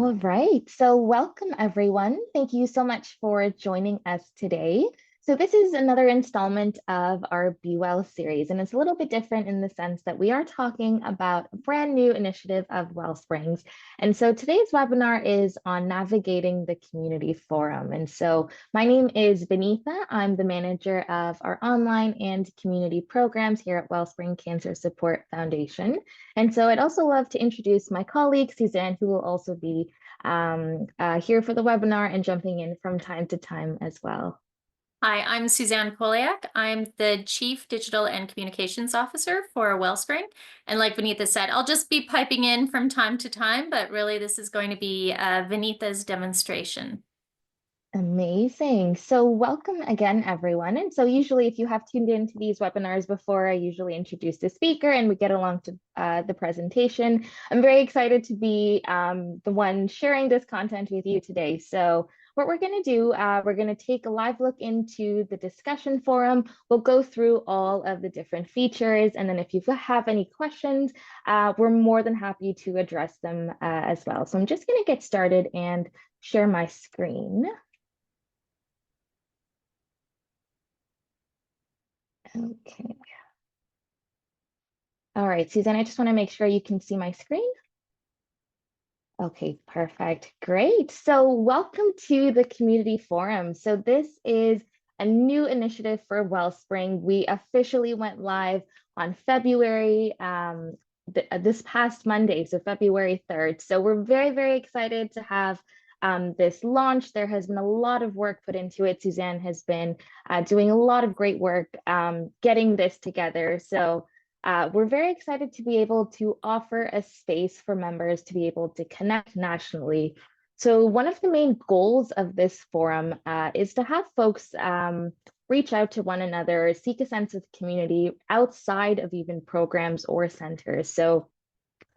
All right, so welcome everyone. Thank you so much for joining us today. So this is another installment of our Be Well series, and it's a little bit different in the sense that we are talking about a brand new initiative of Wellsprings. And so today's webinar is on navigating the community forum. And so my name is Benita. I'm the manager of our online and community programs here at Wellspring Cancer Support Foundation. And so I'd also love to introduce my colleague, Suzanne, who will also be here for the webinar and jumping in from time to time as well. Hi, I'm Suzanne Poliak. I'm the Chief Digital and Communications Officer for Wellspring. And like Vinitha said, I'll just be piping in from time to time, but really this is going to be Vinitha's demonstration. Amazing. So welcome again, everyone. And so usually if you have tuned into these webinars before, I usually introduce the speaker and we get along to the presentation. I'm very excited to be the one sharing this content with you today. So what we're going to do, we're going to take a live look into the discussion forum. We'll go through all of the different features. And then if you have any questions, we're more than happy to address them as well. So I'm just going to get started and share my screen. Okay. All right, Suzanne, I just want to make sure you can see my screen. Okay, perfect. Great. So welcome to the community forum. So this is a new initiative for Wellspring. We officially went live on February, this past Monday, so February 3rd. So we're very, very excited to have this launch. There has been a lot of work put into it. Suzanne has been doing a lot of great work getting this together. So we're very excited to be able to offer a space for members to be able to connect nationally. So one of the main goals of this forum is to have folks reach out to one another, seek a sense of community outside of even programs or centers. So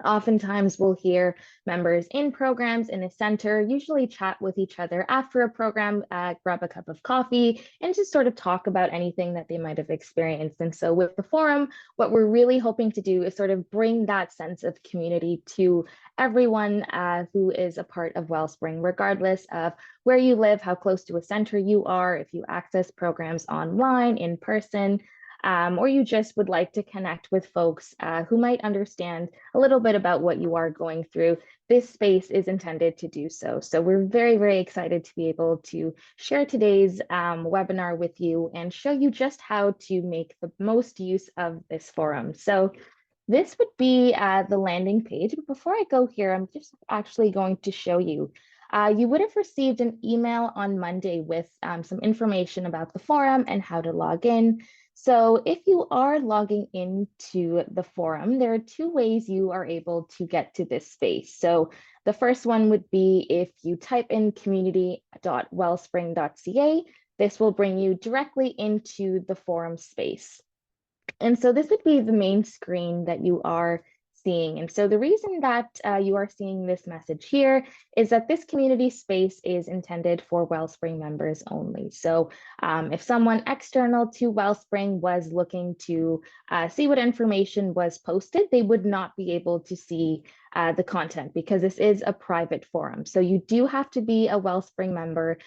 oftentimes we'll hear members in programs in a center usually chat with each other after a program, grab a cup of coffee, and just sort of talk about anything that they might have experienced. And so with the forum, what we're really hoping to do is sort of bring that sense of community to everyone who is a part of Wellspring, regardless of where you live, how close to a center you are, if you access programs online, in person, or you just would like to connect with folks who might understand a little bit about what you are going through. This space is intended to do so. So we're very, very excited to be able to share today's webinar with you and show you just how to make the most use of this forum. So this would be the landing page. But before I go here, I'm just actually going to show you. You would have received an email on Monday with some information about the forum and how to log in. So if you are logging into the forum, there are two ways you are able to get to this space. So the first one would be if you type in community.wellspring.ca, this will bring you directly into the forum space. And so this would be the main screen that you are seeing. And so the reason that you are seeing this message here is that this community space is intended for Wellspring members only. So if someone external to Wellspring was looking to see what information was posted, they would not be able to see the content because this is a private forum. So you do have to be a Wellspring member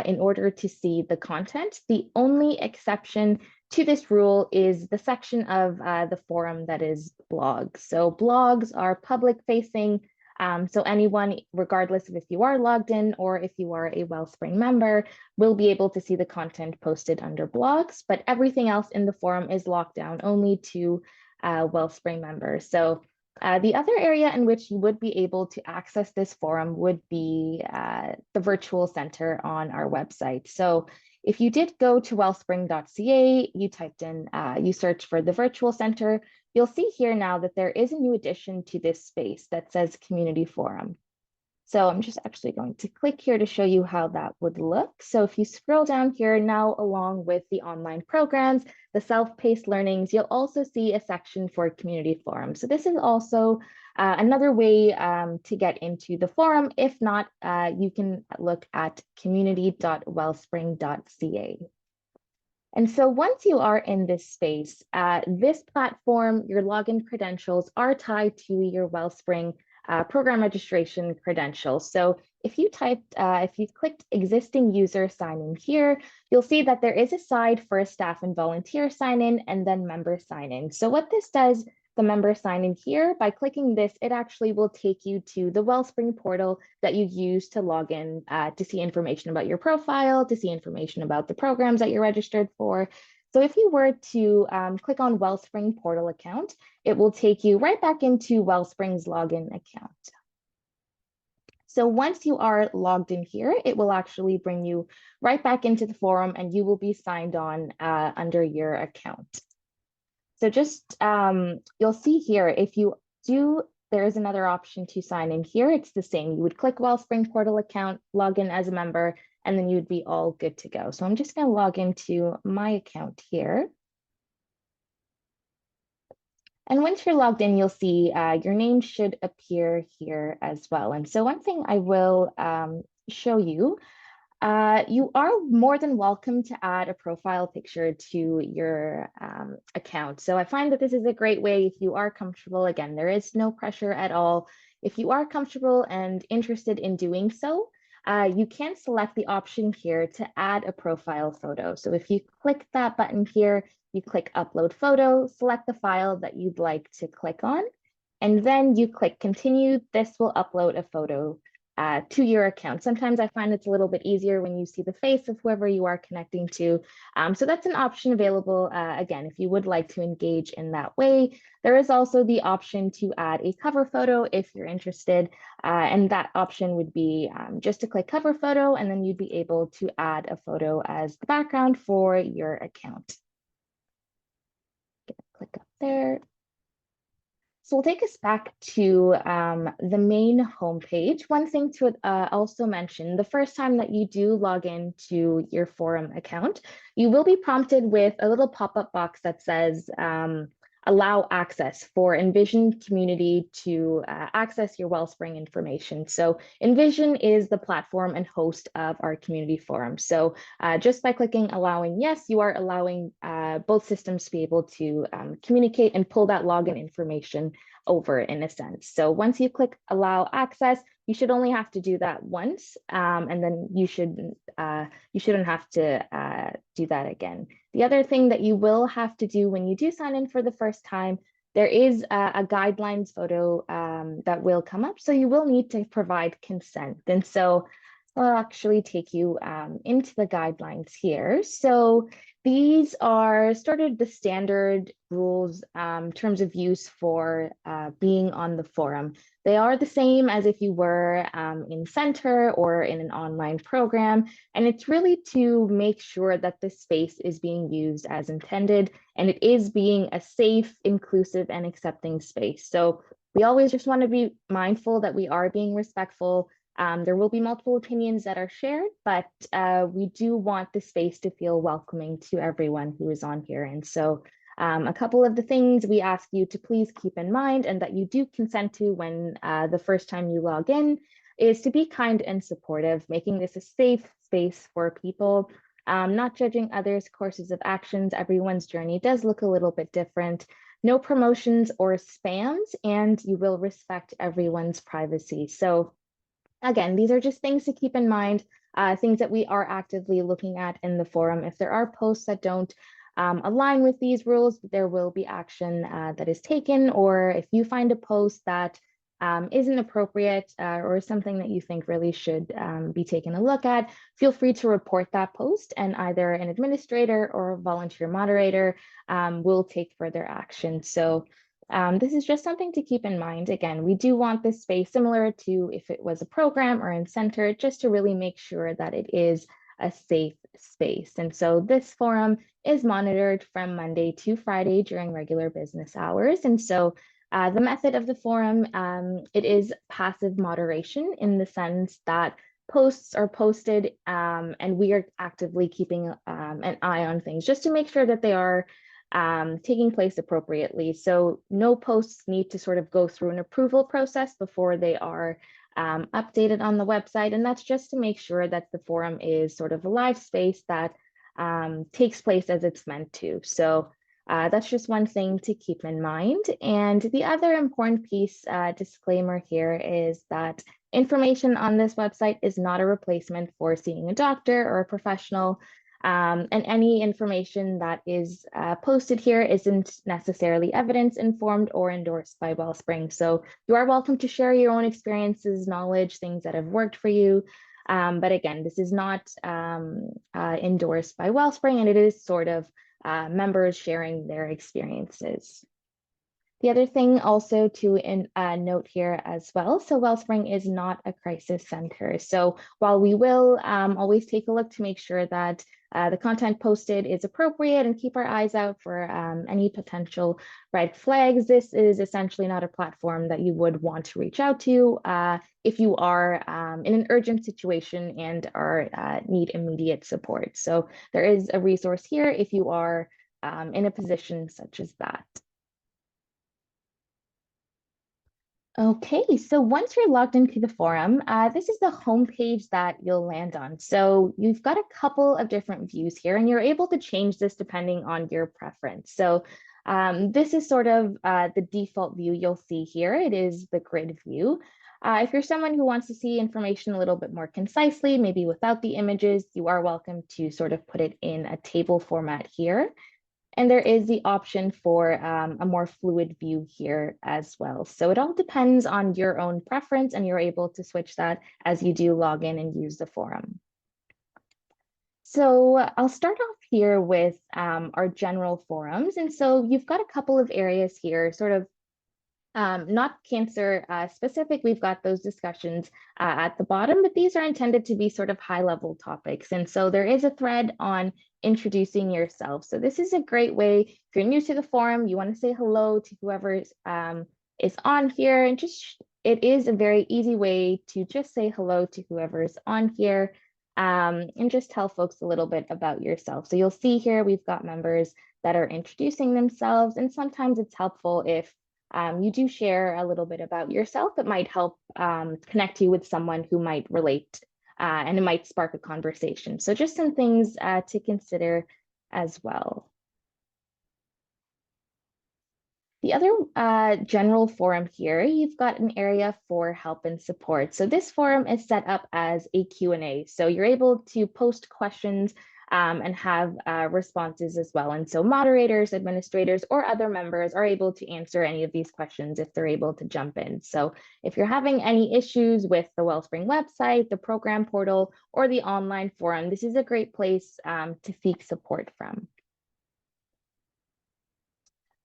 in order to see the content. The only exception to this rule is the section of the forum that is blogs. So blogs are public facing. So anyone, regardless of if you are logged in or if you are a Wellspring member, will be able to see the content posted under blogs, but everything else in the forum is locked down only to Wellspring members. So the other area in which you would be able to access this forum would be the virtual center on our website. So if you did go to wellspring.ca, you typed in, you search for the virtual center, you'll see here now that there is a new addition to this space that says community forum. So I'm just actually going to click here to show you how that would look. So if you scroll down here now, along with the online programs, the self-paced learnings, you'll also see a section for community forum. So this is also another way to get into the forum. If not, you can look at community.wellspring.ca. And so once you are in this space, this platform, your login credentials are tied to your Wellspring program registration credentials. So if you clicked existing user sign in here, you'll see that there is a side for a staff and volunteer sign in and then member sign in. So what this does, the member sign in here, by clicking this, it actually will take you to the Wellspring portal that you use to log in to see information about your profile, to see information about the programs that you're registered for. So if you were to click on Wellspring portal account, it will take you right back into Wellspring's login account. So once you are logged in here, it will actually bring you right back into the forum and you will be signed on under your account. So just, you'll see here, if you do, there is another option to sign in here. It's the same. You would click Wellspring portal account, log in as a member, and then you'd be all good to go. So I'm just going to log into my account here. And once you're logged in, you'll see your name should appear here as well. And so one thing I will show you, you are more than welcome to add a profile picture to your account. So I find that this is a great way if you are comfortable. Again, there is no pressure at all. If you are comfortable and interested in doing so, you can select the option here to add a profile photo. So if you click that button here, you click upload photo, select the file that you'd like to click on, and then you click continue. This will upload a photo to your account. Sometimes I find it's a little bit easier when you see the face of whoever you are connecting to. So that's an option available, again, if you would like to engage in that way. There is also the option to add a cover photo if you're interested. And that option would be just to click cover photo, and then you'd be able to add a photo as the background for your account. Click up there. So we'll take us back to the main homepage. One thing to also mention, the first time that you do log into your forum account, you will be prompted with a little pop-up box that says, allow access for Envision community to access your Wellspring information. So Envision is the platform and host of our community forum. So just by clicking allowing yes, you are allowing both systems to be able to communicate and pull that login information over in a sense. So once you click allow access, you should only have to do that once, and then you shouldn't have to do that again. The other thing that you will have to do when you do sign in for the first time, there is a guidelines photo that will come up. So you will need to provide consent. And so I'll actually take you into the guidelines here. So these are sort of the standard rules, terms of use for being on the forum. They are the same as if you were in Center or in an online program. And it's really to make sure that the space is being used as intended and it is being a safe, inclusive, and accepting space. So we always just want to be mindful that we are being respectful. There will be multiple opinions that are shared, but we do want the space to feel welcoming to everyone who is on here. And so a couple of the things we ask you to please keep in mind and that you do consent to when the first time you log in is to be kind and supportive, making this a safe space for people, not judging others' courses of actions. Everyone's journey does look a little bit different. No promotions or spams, and you will respect everyone's privacy. So again, these are just things to keep in mind, things that we are actively looking at in the forum. If there are posts that don't align with these rules, there will be action that is taken, or if you find a post that isn't appropriate or something that you think really should be taken a look at, feel free to report that post and either an administrator or a volunteer moderator will take further action. So this is just something to keep in mind. Again, we do want this space similar to if it was a program or in Center, just to really make sure that it is a safe space. And so this forum is monitored from Monday to Friday during regular business hours. And so the method of the forum, it is passive moderation in the sense that posts are posted and we are actively keeping an eye on things just to make sure that they are taking place appropriately. So no posts need to sort of go through an approval process before they are updated on the website. And that's just to make sure that the forum is sort of a live space that takes place as it's meant to. So That's just one thing to keep in mind. And the other important piece, disclaimer here, is that information on this website is not a replacement for seeing a doctor or a professional. And any information that is posted here isn't necessarily evidence informed or endorsed by Wellspring. So you are welcome to share your own experiences, knowledge, things that have worked for you. But again, this is not endorsed by Wellspring, and it is sort of members sharing their experiences. The other thing also to note here as well, so Wellspring is not a crisis center. So while we will always take a look to make sure that the content posted is appropriate and keep our eyes out for any potential red flags, this is essentially not a platform that you would want to reach out to if you are in an urgent situation and are need immediate support. So there is a resource here if you are in a position such as that. Okay, so once you're logged into the forum, this is the homepage that you'll land on. So you've got a couple of different views here, and you're able to change this depending on your preference. So this is sort of the default view you'll see here. It is the grid view. If you're someone who wants to see information a little bit more concisely, maybe without the images, you are welcome to sort of put it in a table format here. And there is the option for a more fluid view here as well. So it all depends on your own preference, and you're able to switch that as you do log in and use the forum. So I'll start off here with our general forums. And so you've got a couple of areas here, sort of not cancer specific. We've got those discussions at the bottom, but these are intended to be sort of high level topics. And so there is a thread on introducing yourself. So this is a great way, if you're new to the forum, you want to say hello to whoever is on here, and just, it is a very easy way to just say hello to whoever is on here and just tell folks a little bit about yourself. So you'll see here, we've got members that are introducing themselves, and sometimes it's helpful if you do share a little bit about yourself. It might help connect you with someone who might relate and it might spark a conversation. So just some things to consider as well. The other general forum here, you've got an area for help and support. So this forum is set up as a Q&A. So you're able to post questions and have responses as well. And so moderators, administrators, or other members are able to answer any of these questions if they're able to jump in. So if you're having any issues with the Wellspring website, the program portal, or the online forum, this is a great place to seek support from.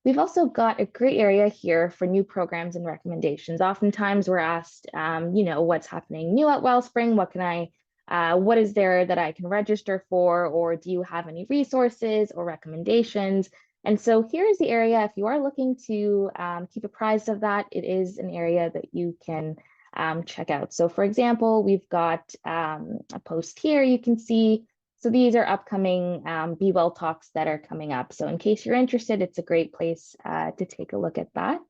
We've also got a great area here for new programs and recommendations. Oftentimes we're asked, what's happening new at Wellspring? What is there that I can register for? Or do you have any resources or recommendations? And so here is the area, if you are looking to keep apprised of that, it is an area that you can check out. So for example, we've got a post here you can see. So these are upcoming Be Well talks that are coming up. So in case you're interested, it's a great place to take a look at that.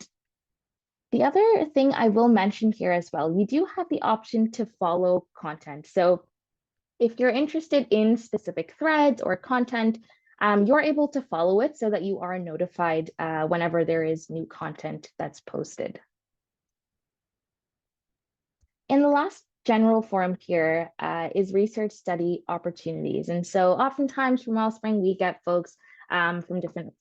The other thing I will mention here as well, you do have the option to follow content. So if you're interested in specific threads or content, you're able to follow it so that you are notified whenever there is new content that's posted. And the last general forum here is research study opportunities. And so oftentimes from Wellspring, we get folks from different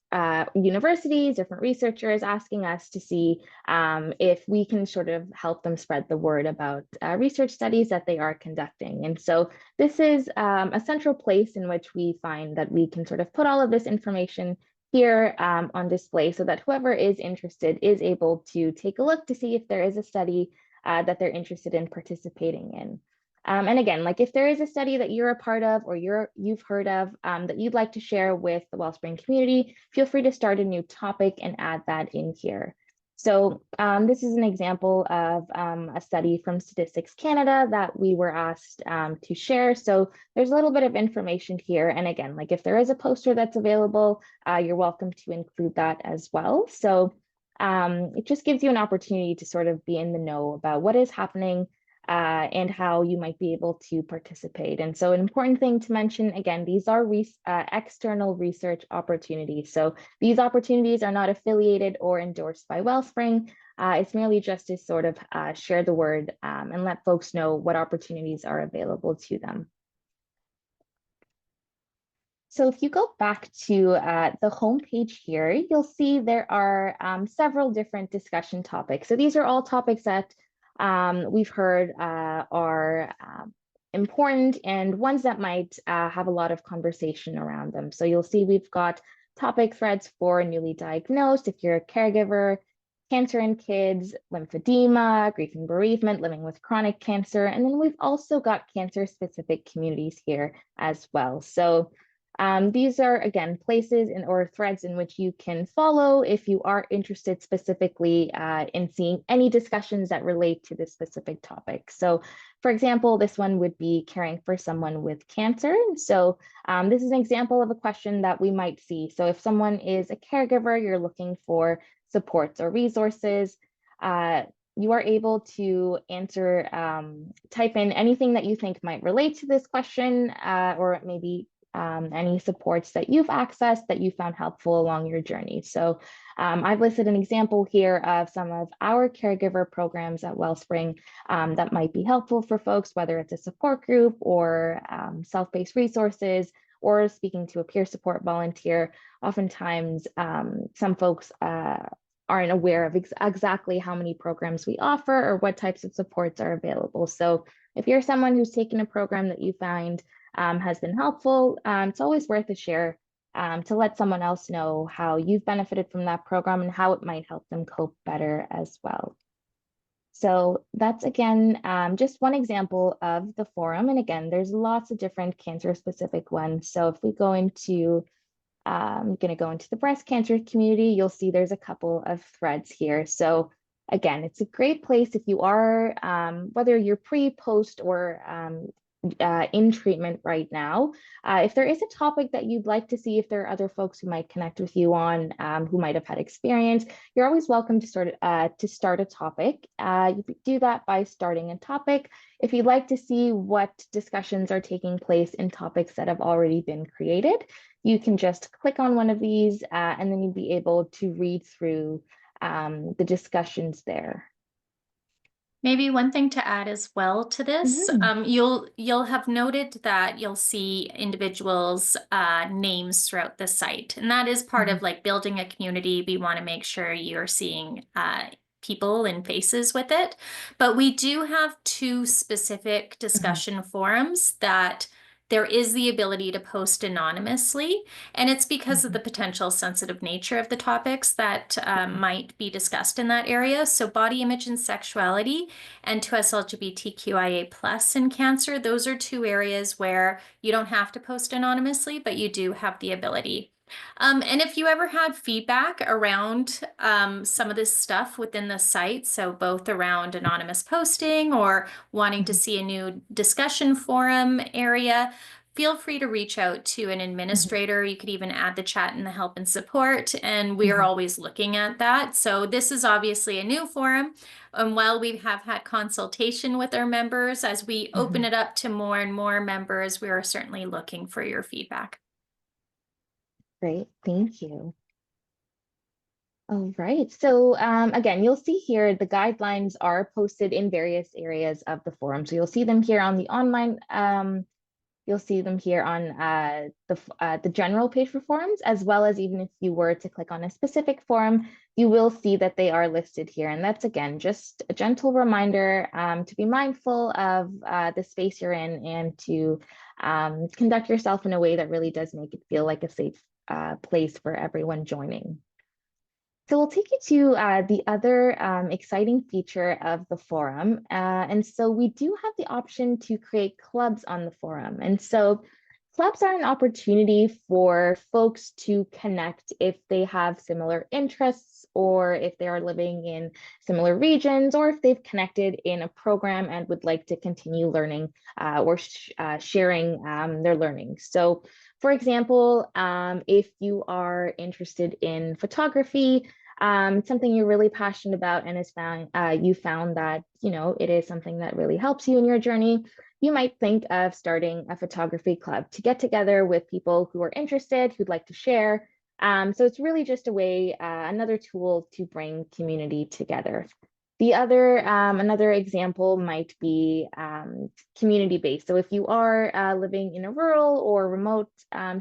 universities, different researchers asking us to see if we can sort of help them spread the word about research studies that they are conducting. And so this is a central place in which we find that we can sort of put all of this information here on display so that whoever is interested is able to take a look to see if there is a study that they're interested in participating in. And again, like if there is a study that you're a part of or you've heard of that you'd like to share with the Wellspring community, feel free to start a new topic and add that in here. So this is an example of a study from Statistics Canada that we were asked to share. So there's a little bit of information here. And again, like if there is a poster that's available, you're welcome to include that as well. So it just gives you an opportunity to sort of be in the know about what is happening and how you might be able to participate. And so an important thing to mention, again, these are external research opportunities. So these opportunities are not affiliated or endorsed by Wellspring. It's merely just to sort of share the word and let folks know what opportunities are available to them. So if you go back to the homepage here, you'll see there are several different discussion topics. So these are all topics that we've heard are important and ones that might have a lot of conversation around them. So you'll see we've got topic threads for newly diagnosed, if you're a caregiver, cancer in kids, lymphedema, grief and bereavement, living with chronic cancer. And then we've also got cancer-specific communities here as well. So these are, again, places or threads in which you can follow if you are interested specifically in seeing any discussions that relate to this specific topic. So, for example, this one would be caring for someone with cancer. So this is an example of a question that we might see. So if someone is a caregiver, you're looking for supports or resources, you are able to answer, type in anything that you think might relate to this question, or maybe any supports that you've accessed that you found helpful along your journey. So I've listed an example here of some of our caregiver programs at Wellspring that might be helpful for folks, whether it's a support group or self-paced resources or speaking to a peer support volunteer. Oftentimes, some folks aren't aware of exactly how many programs we offer or what types of supports are available. So if you're someone who's taken a program that you find has been helpful, it's always worth a share to let someone else know how you've benefited from that program and how it might help them cope better as well. So that's, again, just one example of the forum. And again, there's lots of different cancer-specific ones. So if we go into, I'm going to go into the breast cancer community, you'll see there's a couple of threads here. So again, it's a great place if you are, whether you're pre, post, or in treatment right now. If there is a topic that you'd like to see if there are other folks who might connect with you on, who might have had experience, you're always welcome to start a topic. You could do that by starting a topic. If you'd like to see what discussions are taking place in topics that have already been created, you can just click on one of these and then you'll be able to read through the discussions there. Maybe one thing to add as well to this, Mhm. you'll have noted that you'll see individuals' names throughout the site, and that is part of like building a community. We want to make sure you're seeing people and faces with it, but we do have two specific discussion forums that there is the ability to post anonymously, and it's because of the potential sensitive nature of the topics that might be discussed in that area. So body image and sexuality and 2S LGBTQIA plus in cancer, those are two areas where you don't have to post anonymously, but you do have the ability. And if you ever had feedback around some of this stuff within the site, so both around anonymous posting or wanting to see a new discussion forum area, feel free to reach out to an administrator. You could even add the chat in the help and support, and we are always looking at that. So this is obviously a new forum. And while we have had consultation with our members, as we open it up to more and more members, we are certainly looking for your feedback. Great, thank you. All right, so again, you'll see here the guidelines are posted in various areas of the forum. So you'll see them here on the online, you'll see them here on the general page for forums, as well as even if you were to click on a specific forum, you will see that they are listed here. And that's, again, just a gentle reminder to be mindful of the space you're in and to conduct yourself in a way that really does make it feel like a safe place for everyone joining. So we'll take you to the other exciting feature of the forum. And so we do have the option to create clubs on the forum. And so clubs are an opportunity for folks to connect if they have similar interests or if they are living in similar regions or if they've connected in a program and would like to continue learning or sharing their learning. So for example, if you are interested in photography, something you're really passionate about and you found that, it is something that really helps you in your journey, you might think of starting a photography club to get together with people who are interested, who'd like to share. So it's really just a way, another tool to bring community together. Another example might be community-based. So if you are living in a rural or remote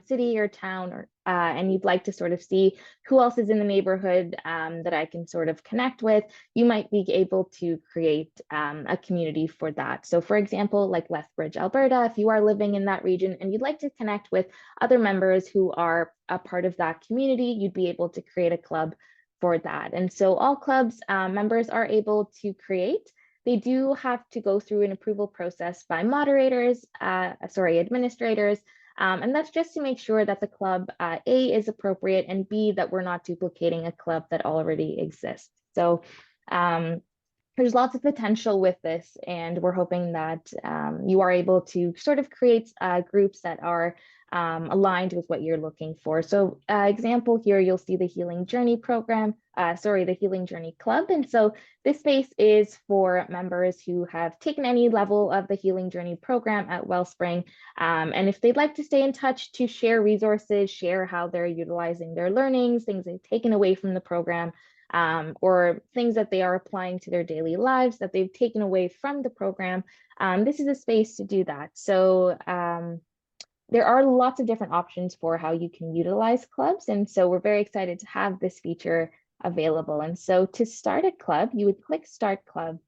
city or town, and you'd like to sort of see who else is in the neighborhood that I can sort of connect with, you might be able to create a community for that. So for example, like Lethbridge, Alberta, if you are living in that region and you'd like to connect with other members who are a part of that community, you'd be able to create a club for that. And so all clubs members are able to create. They do have to go through an approval process by administrators, and that's just to make sure that the club A is appropriate and B, that we're not duplicating a club that already exists. So there's lots of potential with this, and we're hoping that you are able to sort of create groups that are aligned with what you're looking for. So example here, you'll see the Healing Journey program, the Healing Journey Club. And so this space is for members who have taken any level of the Healing Journey program at Wellspring. And if they'd like to stay in touch to share resources, share how they're utilizing their learnings, things they've taken away from the program, or things that they are applying to their daily lives that they've taken away from the program, this is a space to do that. So there are lots of different options for how you can utilize clubs. And so we're very excited to have this feature available. And so to start a club, you would click Start Club.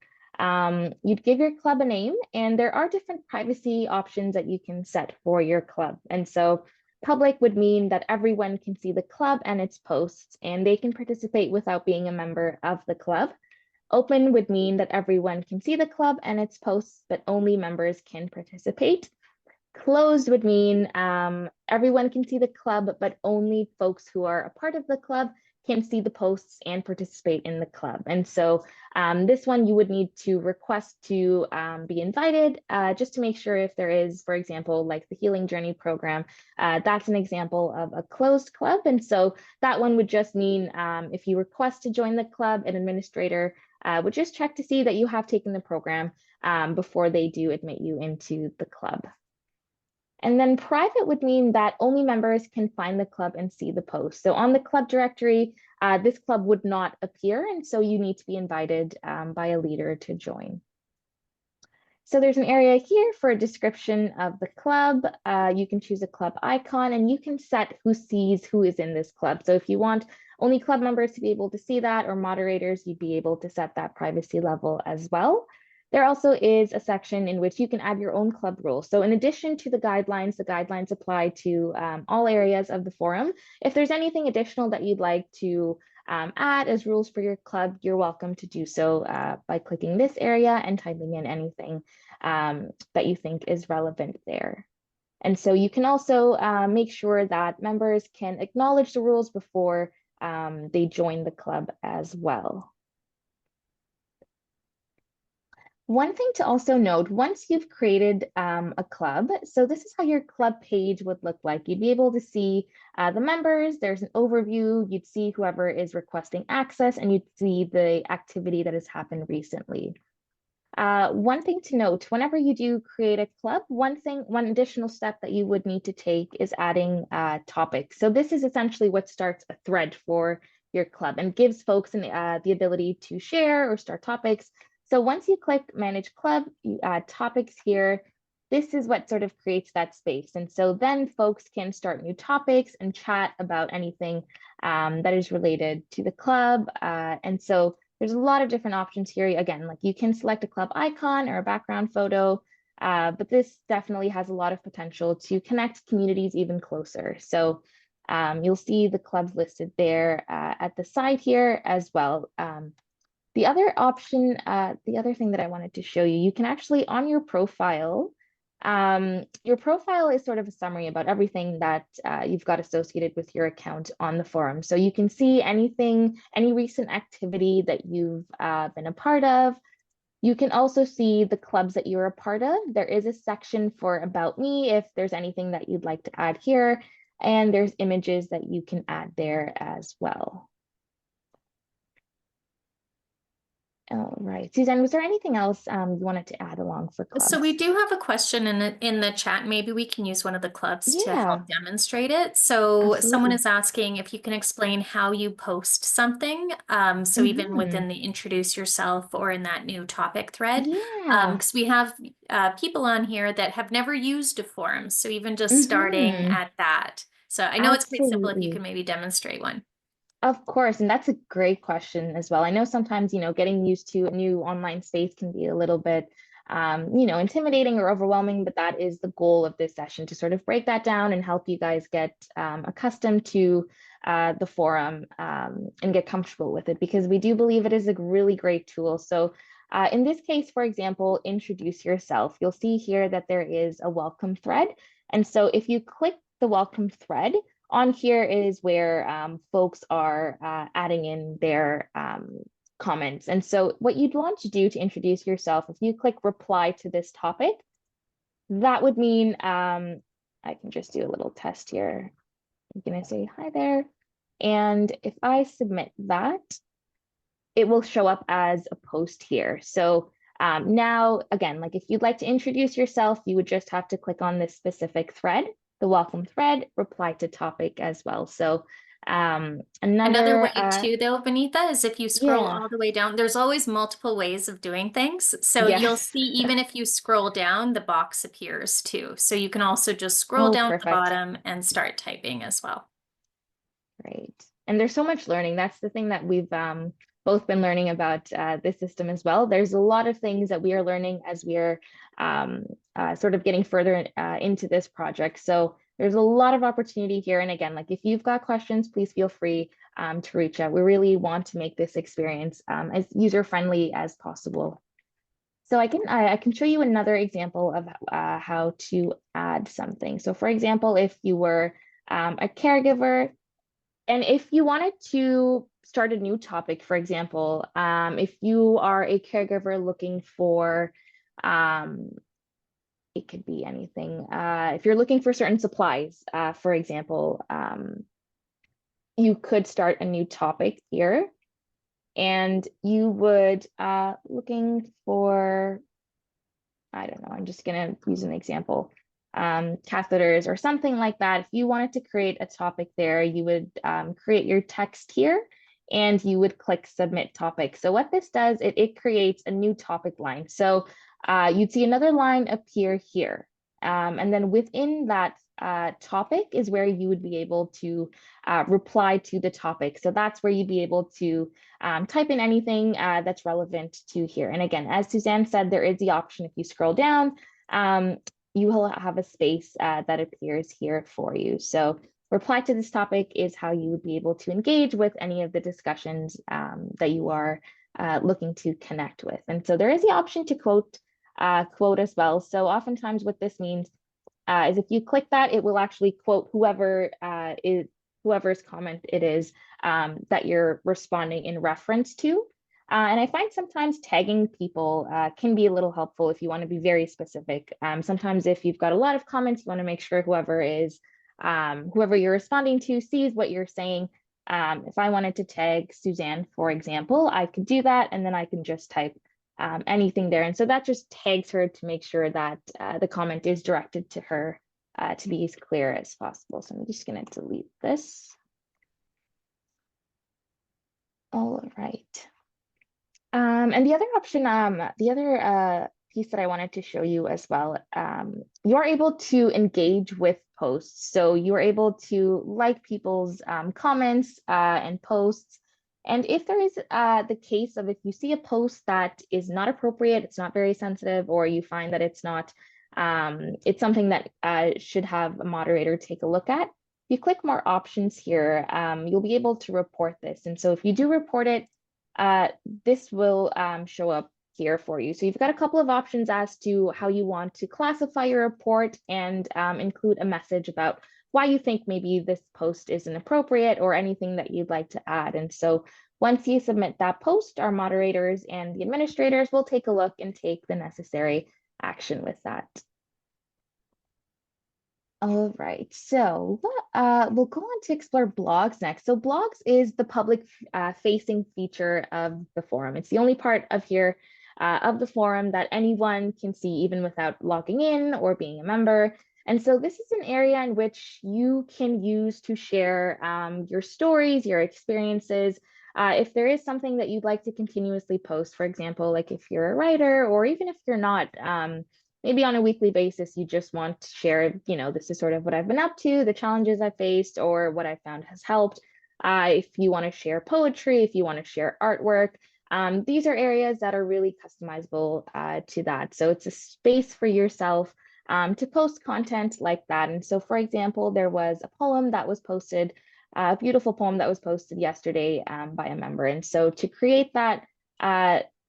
You'd give your club a name, and there are different privacy options that you can set for your club. And so public would mean that everyone can see the club and its posts, and they can participate without being a member of the club. Open would mean that everyone can see the club and its posts, but only members can participate. Closed would mean everyone can see the club, but only folks who are a part of the club can see the posts and participate in the club. And so this one you would need to request to be invited, just to make sure if there is, for example, like the Healing Journey program, that's an example of a closed club. And so that one would just mean if you request to join the club, an administrator would just check to see that you have taken the program before they do admit you into the club. And then private would mean that only members can find the club and see the post. So on the club directory, this club would not appear, and so you need to be invited by a leader to join. So there's an area here for a description of the club. You can choose a club icon, and you can set who sees who is in this club. So if you want only club members to be able to see that, or moderators, you'd be able to set that privacy level as well. There also is a section in which you can add your own club rules. So in addition to the guidelines apply to all areas of the forum. If there's anything additional that you'd like to add as rules for your club, you're welcome to do so by clicking this area and typing in anything that you think is relevant there. And so you can also make sure that members can acknowledge the rules before they join the club as well. One thing to also note, once you've created a club, so this is how your club page would look like. You'd be able to see the members, there's an overview, you'd see whoever is requesting access, and you'd see the activity that has happened recently. One thing to note, whenever you do create a club, one additional step that you would need to take is adding topics. So this is essentially what starts a thread for your club and gives folks the ability to share or start topics. So once you click Manage Club, you add topics here. This is what sort of creates that space. And so then folks can start new topics and chat about anything that is related to the club. And so there's a lot of different options here. Again, like you can select a club icon or a background photo, but this definitely has a lot of potential to connect communities even closer. So you'll see the clubs listed there at the side here as well. The other option, the other thing that I wanted to show you, you can actually on your profile is sort of a summary about everything that you've got associated with your account on the forum. So you can see anything, any recent activity that you've been a part of. You can also see the clubs that you're a part of. There is a section for About Me if there's anything that you'd like to add here. And there's images that you can add there as well. All right. Suzanne, was there anything else you wanted to add along for So we clubs? do have a question in the chat. Maybe we can use one of the clubs to Yeah, help demonstrate it. So someone absolutely. is asking if you can explain how you post something. So even Hmm. within the introduce yourself or in that new topic thread, Yeah. because we have people on here that have never used a forum. So even just starting Hmm. at that. So I know it's quite simple if you can Absolutely. maybe demonstrate one. Of course, and that's a great question as well. I know sometimes, getting used to a new online space can be a little bit, intimidating or overwhelming, but that is the goal of this session to sort of break that down and help you guys get accustomed to the forum and get comfortable with it because we do believe it is a really great tool. So in this case, for example, introduce yourself. You'll see here that there is a welcome thread. And so if you click the welcome thread, on here is where folks are adding in their comments. And so what you'd want to do to introduce yourself, if you click reply to this topic, that would mean, I can just do a little test here. I'm gonna say hi there. And if I submit that, it will show up as a post here. So now, again, like if you'd like to introduce yourself, you would just have to click on this specific thread, the welcome thread, reply to topic as well. So Another another, way too, though, Benita, is if you scroll yeah, all the way down, there's always multiple ways of doing things. So you'll yes. see, even if you scroll down, the box appears too. So you can also just scroll Oh, down at the perfect. bottom and start typing as well. Great. And there's so much learning. That's the thing that we've both been learning about this system as well. There's a lot of things that we are learning as we are sort of getting further into this project. So there's a lot of opportunity here. And again, like if you've got questions, please feel free to reach out. We really want to make this experience as user-friendly as possible. So I can show you another example of how to add something. So for example, if you were a caregiver, and if you wanted to start a new topic, for example, if you are a caregiver looking for, um, it could be anything. If you're looking for certain supplies, for example, you could start a new topic here and you would looking for, I don't know, I'm just going to use an example, catheters or something like that. If you wanted to create a topic there, you would create your text here and you would click submit topic. So what this does, it creates a new topic line. So you'd see another line appear here. And then within that topic is where you would be able to reply to the topic. So that's where you'd be able to type in anything that's relevant to here. And again, as Suzanne said, there is the option if you scroll down, you will have a space that appears here for you. So reply to this topic is how you would be able to engage with any of the discussions that you are looking to connect with. And so there is the option to quote as well. So oftentimes what this means is if you click that, it will actually quote whoever's comment it is that you're responding in reference to. And I find sometimes tagging people can be a little helpful if you want to be very specific. Sometimes if you've got a lot of comments, you want to make sure whoever you're responding to sees what you're saying. If I wanted to tag Suzanne, for example, I could do that and then I can just type anything there. And so that just tags her to make sure that the comment is directed to her to be as clear as possible. So I'm just going to delete this. All right. And the other option, the other piece that I wanted to show you as well, you're able to engage with posts. So you're able to like people's comments and posts. And if there is the case of if you see a post that is not appropriate, it's not very sensitive, or you find that it's something that should have a moderator take a look at, if you click more options here, you'll be able to report this. And so if you do report it, this will show up here for you. So you've got a couple of options as to how you want to classify your report and include a message about why you think maybe this post isn't appropriate or anything that you'd like to add. And so once you submit that post, our moderators and the administrators will take a look and take the necessary action with that. All right, so we'll go on to explore blogs next. So blogs is the public facing feature of the forum. It's the only part of here of the forum that anyone can see even without logging in or being a member. And so this is an area in which you can use to share your stories, your experiences. If there is something that you'd like to continuously post, for example, like if you're a writer or even if you're not, maybe on a weekly basis, you just want to share, this is sort of what I've been up to, the challenges I faced, or what I found has helped. If you want to share poetry, if you want to share artwork, these are areas that are really customizable to that. So it's a space for yourself to post content like that. And so, for example, there was a poem that was posted, a beautiful poem that was posted yesterday by a member. And so to create that,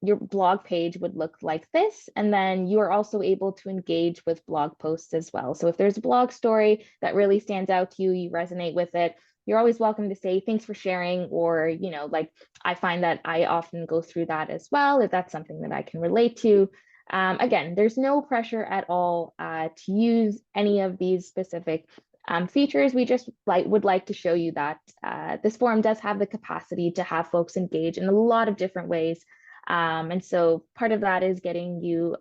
your blog page would look like this. And then you are also able to engage with blog posts as well. So if there's a blog story that really stands out to you, you resonate with it, you're always welcome to say, thanks for sharing. Or, like I find that I often go through that as well, if that's something that I can relate to. Again, there's no pressure at all to use any of these specific features. We just would like to show you that this forum does have the capacity to have folks engage in a lot of different ways. And so part of that is getting you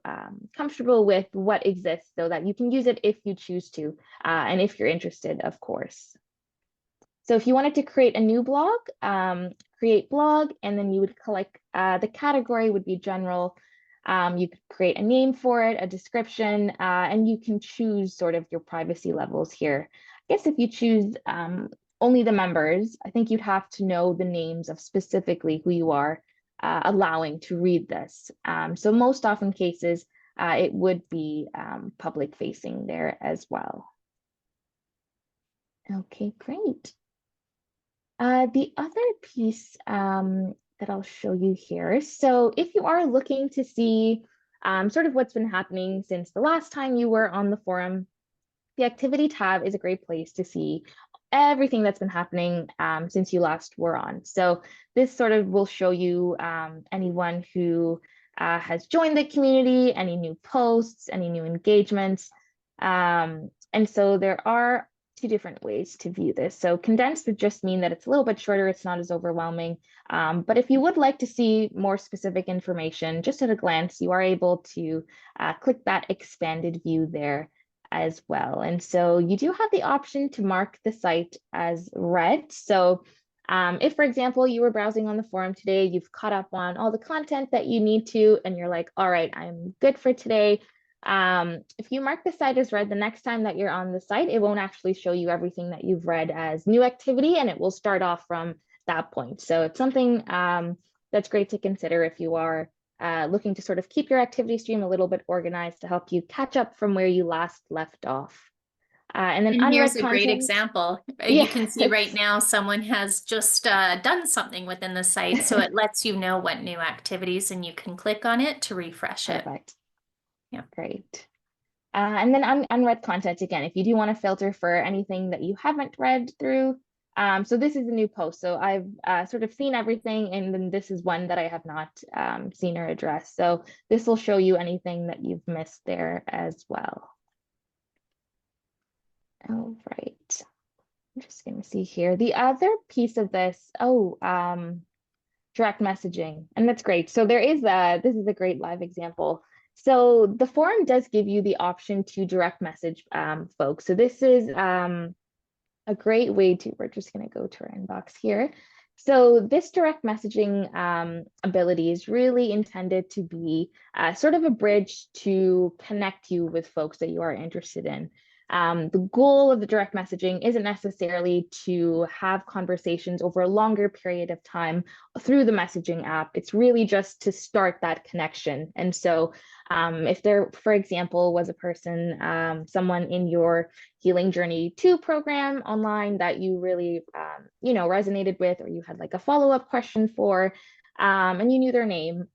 comfortable with what exists so that you can use it if you choose to, and if you're interested, of course. So if you wanted to create a new blog, create blog, and then you would collect, the category would be general. You could create a name for it, a description, and you can choose sort of your privacy levels here. I guess if you choose only the members, I think you'd have to know the names of specifically who you are allowing to read this. So most often cases, it would be public facing there as well. Okay, great. The other piece that I'll show you here. So if you are looking to see sort of what's been happening since the last time you were on the forum, the activity tab is a great place to see everything that's been happening since you last were on. So this sort of will show you anyone who has joined the community, any new posts, any new engagements. And so there are two different ways to view this. So condensed would just mean that it's a little bit shorter, it's not as overwhelming. But if you would like to see more specific information, just at a glance, you are able to click that expanded view there as well. And so you do have the option to mark the site as read. So if, for example, you were browsing on the forum today, you've caught up on all the content that you need to, and you're like, all right, I'm good for today. If you mark the site as read, the next time that you're on the site, it won't actually show you everything that you've read as new activity, and it will start off from that point. So it's something that's great to consider if you are looking to sort of keep your activity stream a little bit organized to help you catch up from where you last left off. And then And here's unread a great content. example. You can see right Yes, now someone has just done something within the site, so it lets you know what new activities, and you can click on it to refresh it. perfect. Yeah. Great. And then unread content again, if you do want to filter for anything that you haven't read through. So this is a new post. So I've sort of seen everything, and then this is one that I have not seen or addressed. So this will show you anything that you've missed there as well. All right. I'm just going to see here. The other piece of this, direct messaging, and that's great. So this is a great live example. So the forum does give you the option to direct message folks. So this is a great way to, we're just going to go to our inbox here. So this direct messaging ability is really intended to be sort of a bridge to connect you with folks that you are interested in. The goal of the direct messaging isn't necessarily to have conversations over a longer period of time through the messaging app. It's really just to start that connection. And so if there, for example, was a person, someone in your Healing Journey 2 program online that you really, resonated with, or you had like a follow-up question for, and you knew their name,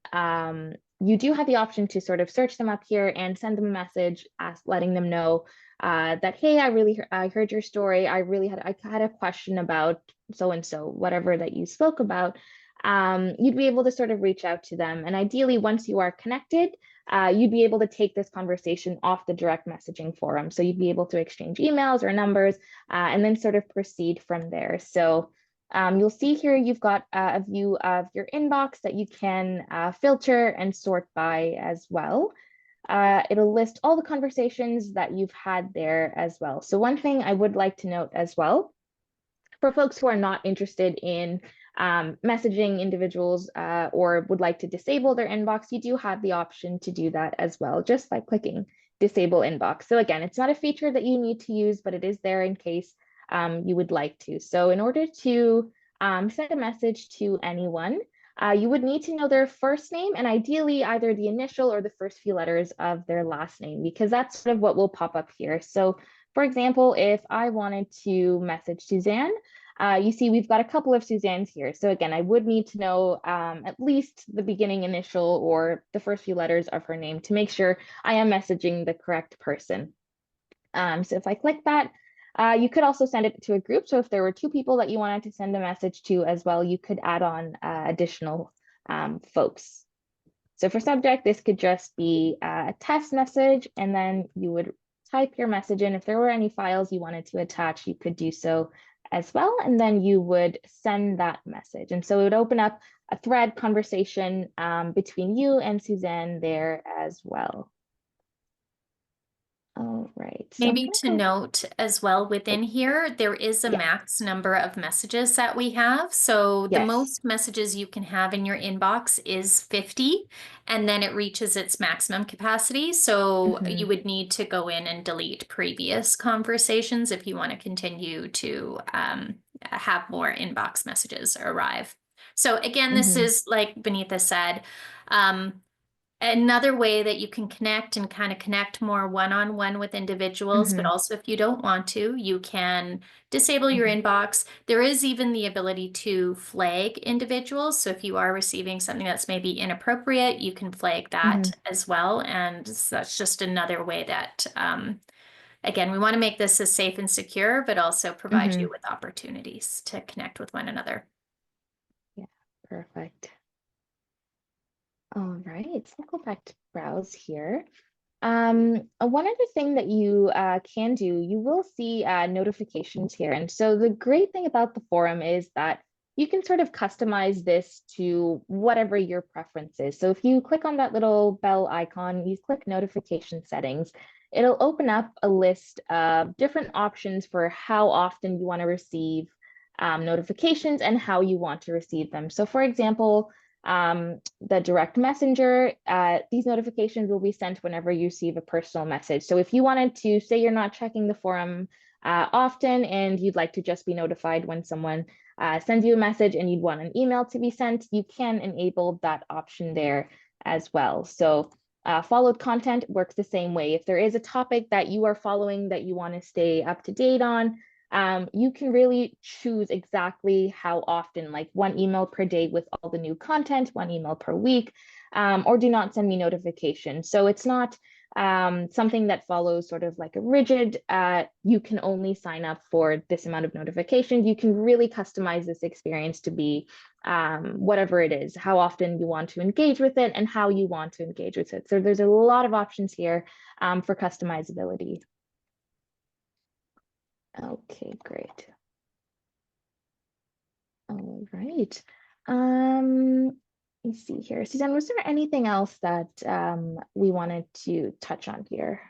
you do have the option to sort of search them up here and send them a message, letting them know that, hey, I heard your story. I had a question about so-and-so, whatever that you spoke about. You'd be able to sort of reach out to them. And ideally, once you are connected, you'd be able to take this conversation off the direct messaging forum. So you'd be able to exchange emails or numbers and then sort of proceed from there. So you'll see here you've got a view of your inbox that you can filter and sort by as well. It'll list all the conversations that you've had there as well. So one thing I would like to note as well, for folks who are not interested in messaging individuals or would like to disable their inbox, you do have the option to do that as well, just by clicking disable inbox. So again, it's not a feature that you need to use, but it is there in case you would like to. So in order to send a message to anyone, you would need to know their first name and ideally either the initial or the first few letters of their last name, because that's sort of what will pop up here. So for example, if I wanted to message Suzanne, you see we've got a couple of Suzannes here. So again, I would need to know at least the beginning initial or the first few letters of her name to make sure I am messaging the correct person. So if I click that, you could also send it to a group. So if there were two people that you wanted to send a message to as well, you could add on additional folks. So for subject, this could just be a test message, and then you would type your message in. If there were any files you wanted to attach, you could do so as well, and then you would send that message. And so it would open up a thread conversation between you and Suzanne there as well. All right. So Maybe to note as well within here, there is a yeah. max number of messages that we have. So the Yes. most messages you can have in your inbox is 50, and then it reaches its maximum capacity. So you would need to go in and delete previous conversations if you want to continue to have more inbox messages arrive. So again, this is like Benita said, another way that you can connect and kind of connect more one-on-one with individuals, but also if you don't want to, you can disable your inbox. There is even the ability to flag individuals. So if you are receiving something that's maybe inappropriate, you can flag that as well. And that's just another way that, again, we want to make this as safe and secure, but also provide you with opportunities to connect with one another. Yeah, perfect. All right, so I'll go back to browse here. One other thing that you can do, you will see notifications here. And so the great thing about the forum is that you can sort of customize this to whatever your preference is. So if you click on that little bell icon, you click notification settings, it'll open up a list of different options for how often you want to receive notifications and how you want to receive them. So for example, the direct messenger, these notifications will be sent whenever you receive a personal message. So if you wanted to say you're not checking the forum often and you'd like to just be notified when someone sends you a message and you'd want an email to be sent, you can enable that option there as well. So followed content works the same way. If there is a topic that you are following that you want to stay up to date on, you can really choose exactly how often, like one email per day with all the new content, one email per week, or do not send me notifications. So it's not something that follows sort of like a rigid, you can only sign up for this amount of notifications. You can really customize this experience to be whatever it is, how often you want to engage with it and how you want to engage with it. So there's a lot of options here for customizability. Okay, great. All right. Let's see here. Suzanne, was there anything else that we wanted to touch on here?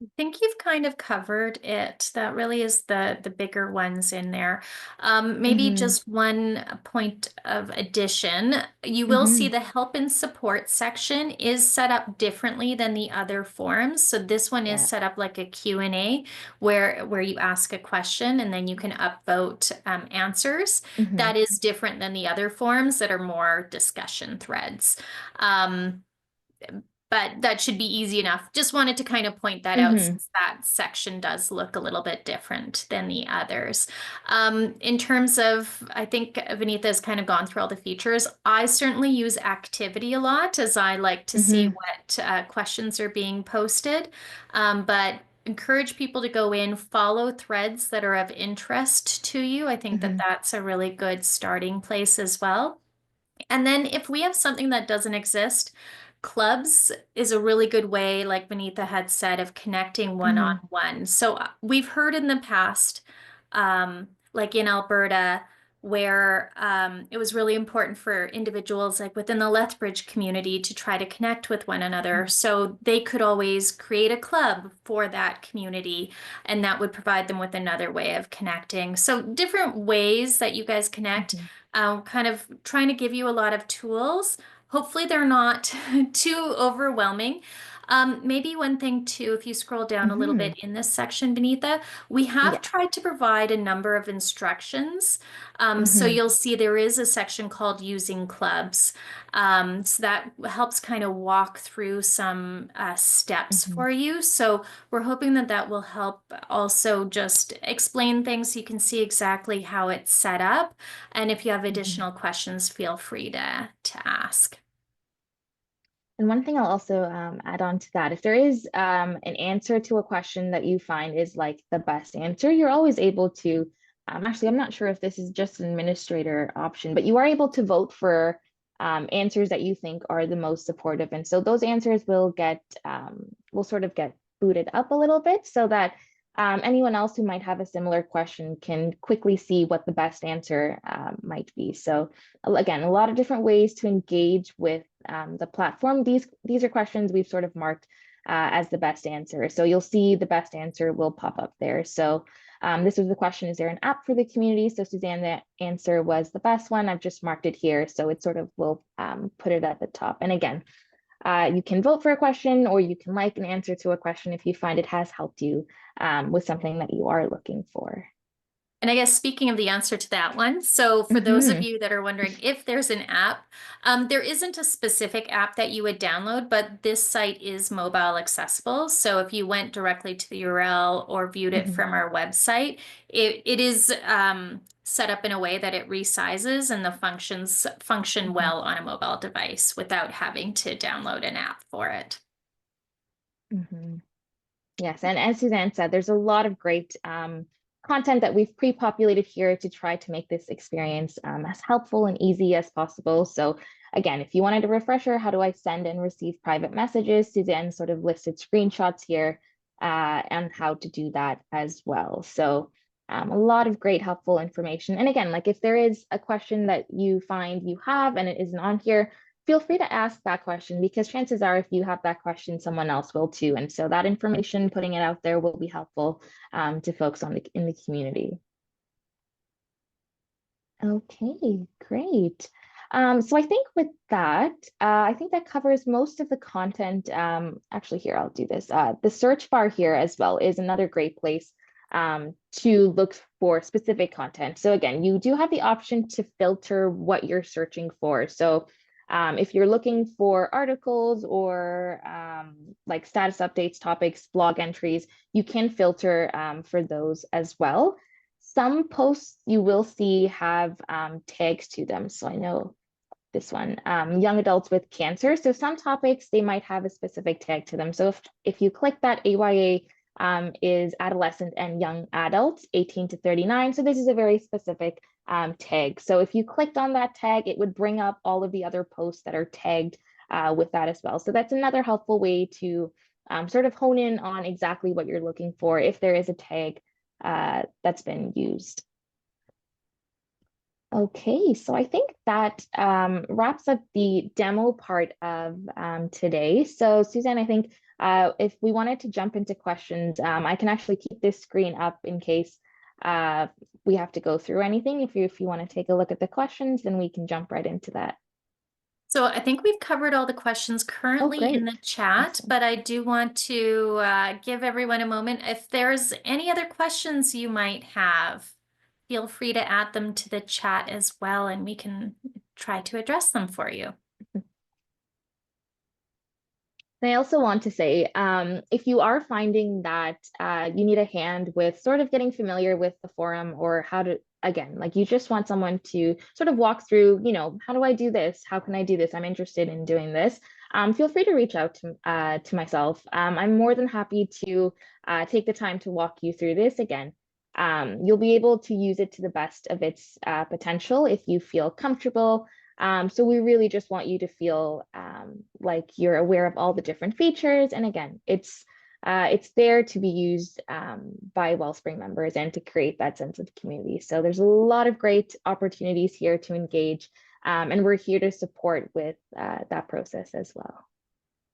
I think you've kind of covered it. That really is the bigger ones in there. Maybe just one point of addition. You will see the help and support section is set up differently than the other forums. So this one is Yeah. set up like a Q&A where you ask a question and then you can upvote answers. That is different than the other forums that are more discussion threads. But that should be easy enough. Just wanted to kind of point that out since that section does look a little bit different than the others. In terms of, I think Vanitha has kind of gone through all the features. I certainly use activity a lot as I like to see what questions are being posted. But encourage people to go in, follow threads that are of interest to you. I think that that's a really good starting place as well. And then if we have something that doesn't exist, Clubs is a really good way, like Benita had said, of connecting Mhm. one-on-one. So we've heard in the past, like in Alberta, where it was really important for individuals like within the Lethbridge community to try to connect with one another. Mhm. So they could always create a club for that community, and that would provide them with another way of connecting. So different ways that you guys connect, Mhm. kind of trying to give you a lot of tools. Hopefully they're not too overwhelming. Maybe one thing too, if you scroll down a little Mhm. bit in this section, Benita, we have Yeah. tried to provide a number of instructions. So Mhm. you'll see there is a section called using clubs. So that helps kind of walk through some steps Mhm. for you. So we're hoping that that will help also just explain things so you can see exactly how it's set up. And if you have Mhm. additional questions, feel free to ask. And one thing I'll also add on to that, if there is an answer to a question that you find is like the best answer, you're always able to, actually, I'm not sure if this is just an administrator option, but you are able to vote for answers that you think are the most supportive. And so those answers will sort of get booted up a little bit so that anyone else who might have a similar question can quickly see what the best answer might be. So again, a lot of different ways to engage with the platform. These are questions we've sort of marked as the best answer. So you'll see the best answer will pop up there. So this was the question, is there an app for the community? So Suzanne, the answer was the best one. I've just marked it here. So it sort of will put it at the top. And again, you can vote for a question or you can like an answer to a question if you find it has helped you with something that you are looking for. And I guess speaking of the answer to that one, so for those of Mhm. you that are wondering if there's an app, there isn't a specific app that you would download, but this site is mobile accessible. So if you went directly to the URL or viewed it Mhm. from our website, it is set up in a way that it resizes and the functions function Mhm. well on a mobile device without having to download an app for it. Mhm. Yes, and as Suzanne said, there's a lot of great content that we've pre-populated here to try to make this experience as helpful and easy as possible. So again, if you wanted a refresher, how do I send and receive private messages? Suzanne sort of listed screenshots here and how to do that as well. So a lot of great helpful information. And again, like if there is a question that you find you have and it isn't on here, feel free to ask that question because chances are if you have that question, someone else will too. And so that information, putting it out there will be helpful to folks in the community. Okay, great. So I think with that, I think that covers most of the content. Actually, here, I'll do this. The search bar here as well is another great place to look for specific content. So again, you do have the option to filter what you're searching for. So if you're looking for articles or like status updates, topics, blog entries, you can filter for those as well. Some posts you will see have tags to them. So I know this one, young adults with cancer. So some topics, they might have a specific tag to them. So if you click that, AYA is adolescent and young adults, 18 to 39. So this is a very specific tag. So if you clicked on that tag, it would bring up all of the other posts that are tagged with that as well. So that's another helpful way to sort of hone in on exactly what you're looking for if there is a tag that's been used. Okay, so I think that wraps up the demo part of today. So Suzanne, I think if we wanted to jump into questions, I can actually keep this screen up in case uh, we have to go through anything. If you want to take a look at the questions, then we can jump right into that. So I think we've covered all the questions Oh, currently in the great. chat, Awesome. but I do want to give everyone a moment. If there's any other questions you might have, feel free to add them to the chat as well, and we can try to address them for you. And I also want to say, if you are finding that you need a hand with sort of getting familiar with the forum or how to, again, like you just want someone to sort of walk through, how do I do this? How can I do this? I'm interested in doing this. Feel free to reach out to myself. I'm more than happy to take the time to walk you through this again. You'll be able to use it to the best of its potential if you feel comfortable So we really just want you to feel like you're aware of all the different features. And again, it's there to be used by Wellspring members and to create that sense of community. So there's a lot of great opportunities here to engage, and we're here to support with that process as well.